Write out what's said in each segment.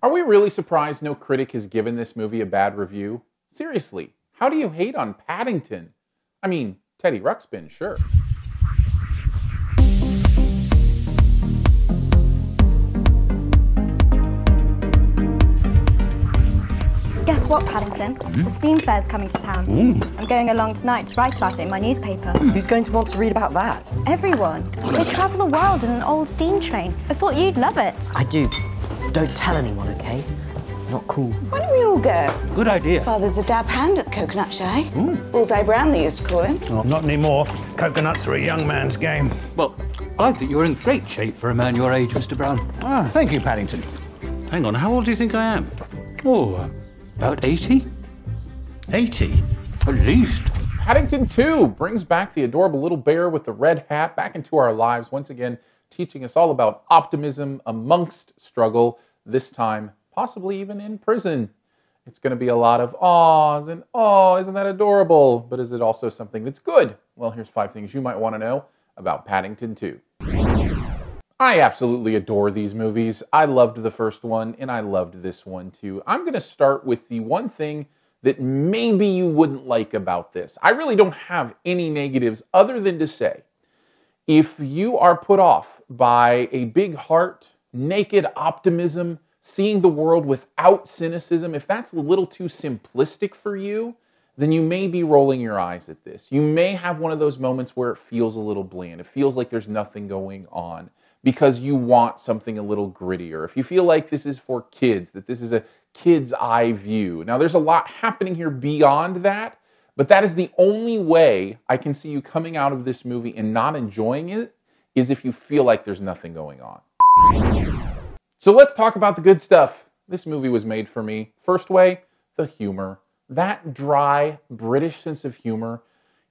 Are we really surprised no critic has given this movie a bad review? Seriously, how do you hate on Paddington? I mean, Teddy Ruxpin, sure. Guess what, Paddington? The steam fair's coming to town. I'm going along tonight to write about it in my newspaper. Who's going to want to read about that? Everyone. They travel the world in an old steam train. I thought you'd love it. I do. Don't tell anyone, okay? Not cool. Why don't we all go? Good idea. Father's a dab hand at the coconut shy. Bullseye Brown, they used to call him. Oh, not anymore. Coconuts are a young man's game. Well, I think you're in great shape for a man your age, Mr. Brown. Ah, thank you, Paddington. Hang on, how old do you think I am? Oh, about 80? 80? At least. Paddington 2 brings back the adorable little bear with the red hat back into our lives, once again teaching us all about optimism amongst struggle, this time possibly even in prison. It's going to be a lot of awes and, oh, isn't that adorable? But is it also something that's good? Well, here's 5 things you might want to know about Paddington 2. I absolutely adore these movies. I loved the first one, and I loved this one too. I'm going to start with the one thing that maybe you wouldn't like about this. I really don't have any negatives other than to say, if you are put off by a big heart, naked optimism, seeing the world without cynicism, if that's a little too simplistic for you, then you may be rolling your eyes at this. You may have one of those moments where it feels a little bland. It feels like there's nothing going on because you want something a little grittier. If you feel like this is for kids, that this is a kid's eye view. Now, there's a lot happening here beyond that, but that is the only way I can see you coming out of this movie and not enjoying it, is if you feel like there's nothing going on. So let's talk about the good stuff. This movie was made for me. First way, the humor. That dry British sense of humor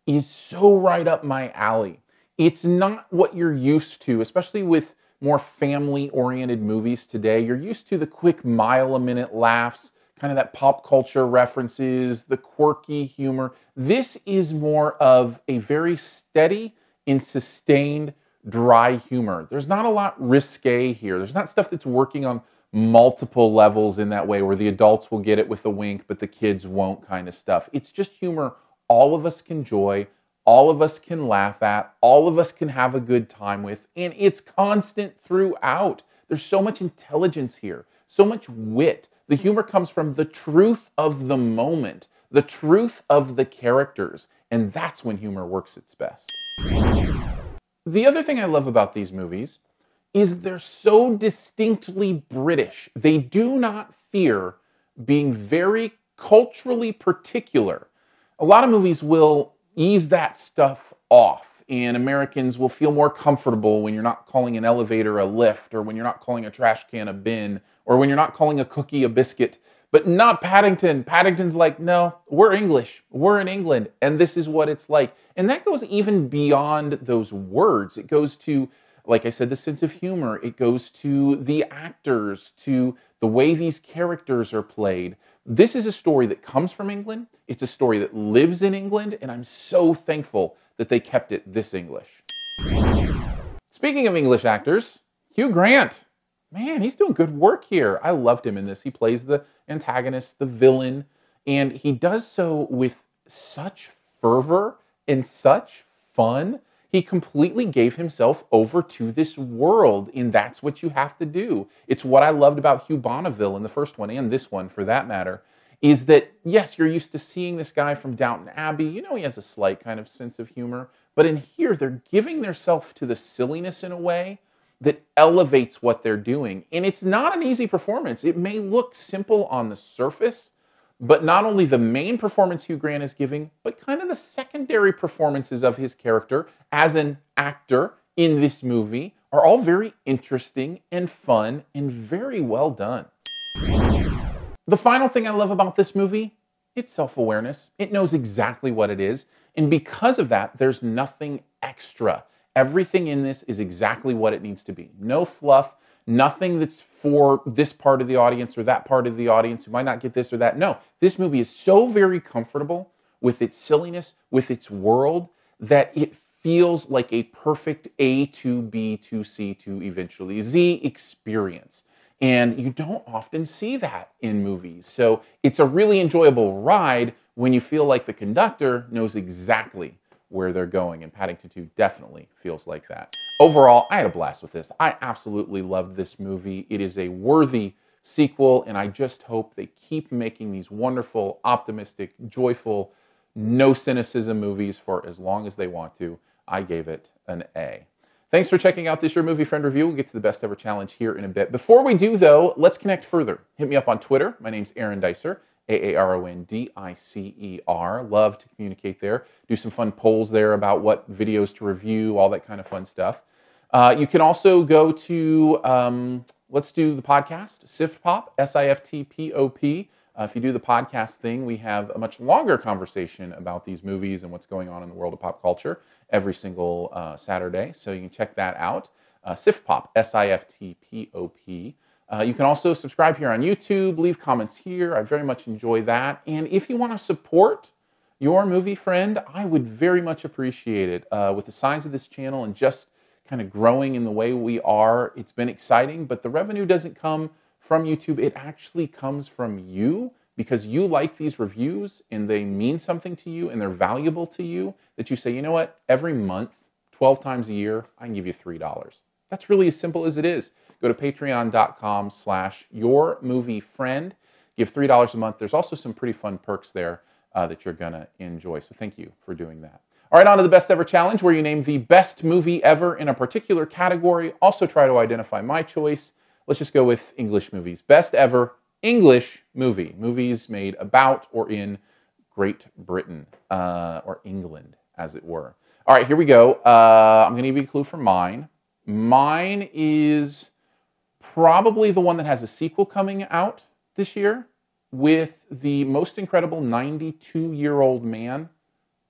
is so right up my alley. It's not what you're used to, especially with more family-oriented movies today. You're used to the quick mile-a-minute laughs, kind of that pop culture references, the quirky humor. This is more of a very steady and sustained dry humor. There's not a lot risque here. There's not stuff that's working on multiple levels in that way where the adults will get it with a wink, but the kids won't kind of stuff. It's just humor all of us can enjoy, all of us can laugh at, all of us can have a good time with, and it's constant throughout. There's so much intelligence here, so much wit. The humor comes from the truth of the moment, the truth of the characters, and that's when humor works its best. The other thing I love about these movies is they're so distinctly British. They do not fear being very culturally particular. A lot of movies will ease that stuff off, and Americans will feel more comfortable when you're not calling an elevator a lift, or when you're not calling a trash can a bin, or when you're not calling a cookie a biscuit. But not Paddington. Paddington's like, no, we're English. We're in England, and this is what it's like. And that goes even beyond those words. It goes to, like I said, the sense of humor. It goes to the actors, to the way these characters are played. This is a story that comes from England. It's a story that lives in England, and I'm so thankful that they kept it this English. Speaking of English actors, Hugh Grant. Man, he's doing good work here. I loved him in this. He plays the antagonist, the villain, and he does so with such fervor and such fun. He completely gave himself over to this world, and that's what you have to do. It's what I loved about Hugh Bonneville in the first one, and this one for that matter, is that, yes, you're used to seeing this guy from Downton Abbey. You know he has a slight kind of sense of humor, but in here, they're giving themselves to the silliness in a way that elevates what they're doing. And it's not an easy performance. It may look simple on the surface, but not only the main performance Hugh Grant is giving, but kind of the secondary performances of his character as an actor in this movie are all very interesting and fun and very well done. The final thing I love about this movie, it's self-awareness. It knows exactly what it is. And because of that, there's nothing extra. Everything in this is exactly what it needs to be. No fluff, nothing that's for this part of the audience or that part of the audience who might not get this or that. No, this movie is so very comfortable with its silliness, with its world, that it feels like a perfect A to B to C to eventually Z experience. And you don't often see that in movies. So it's a really enjoyable ride when you feel like the conductor knows exactly where they're going. And Paddington 2 definitely feels like that. Overall, I had a blast with this. I absolutely loved this movie. It is a worthy sequel, and I just hope they keep making these wonderful, optimistic, joyful, no cynicism movies for as long as they want to. I gave it an A. Thanks for checking out this Your Movie Friend review. We'll get to the best ever challenge here in a bit. Before we do, though, let's connect further. Hit me up on Twitter. My name's Aaron Dicer, AARONDICER. Love to communicate there. Do some fun polls there about what videos to review, all that kind of fun stuff. You can also go to, let's do the podcast, SiftPop, SiftPop. If you do the podcast thing, we have a much longer conversation about these movies and what's going on in the world of pop culture every single Saturday. So you can check that out. SiftPop, SiftPop. You can also subscribe here on YouTube, leave comments here. I very much enjoy that. And if you want to support Your Movie Friend, I would very much appreciate it. With the size of this channel and just kind of growing in the way we are, it's been exciting, but the revenue doesn't come from YouTube. It actually comes from you because you like these reviews and they mean something to you and they're valuable to you, that you say, you know what, every month, 12 times a year, I can give you $3. That's really as simple as it is. Go to patreon.com/yourmoviefriend. Give $3 a month. There's also some pretty fun perks there that you're going to enjoy. So thank you for doing that. All right, on to the Best Ever Challenge, where you name the best movie ever in a particular category. Also try to identify my choice. Let's just go with English movies. Best ever English movie. Movies made about or in Great Britain, or England, as it were. All right, here we go. I'm going to give you a clue for mine. Mine is probably the one that has a sequel coming out this year with the most incredible 92-year-old man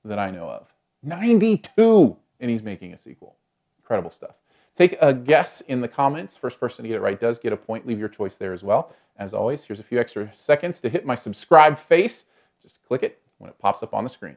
that I know of. 92! And he's making a sequel. Incredible stuff. Take a guess in the comments. First person to get it right does get a point. Leave your choice there as well. As always, here's a few extra seconds to hit my subscribe face. Just click it when it pops up on the screen.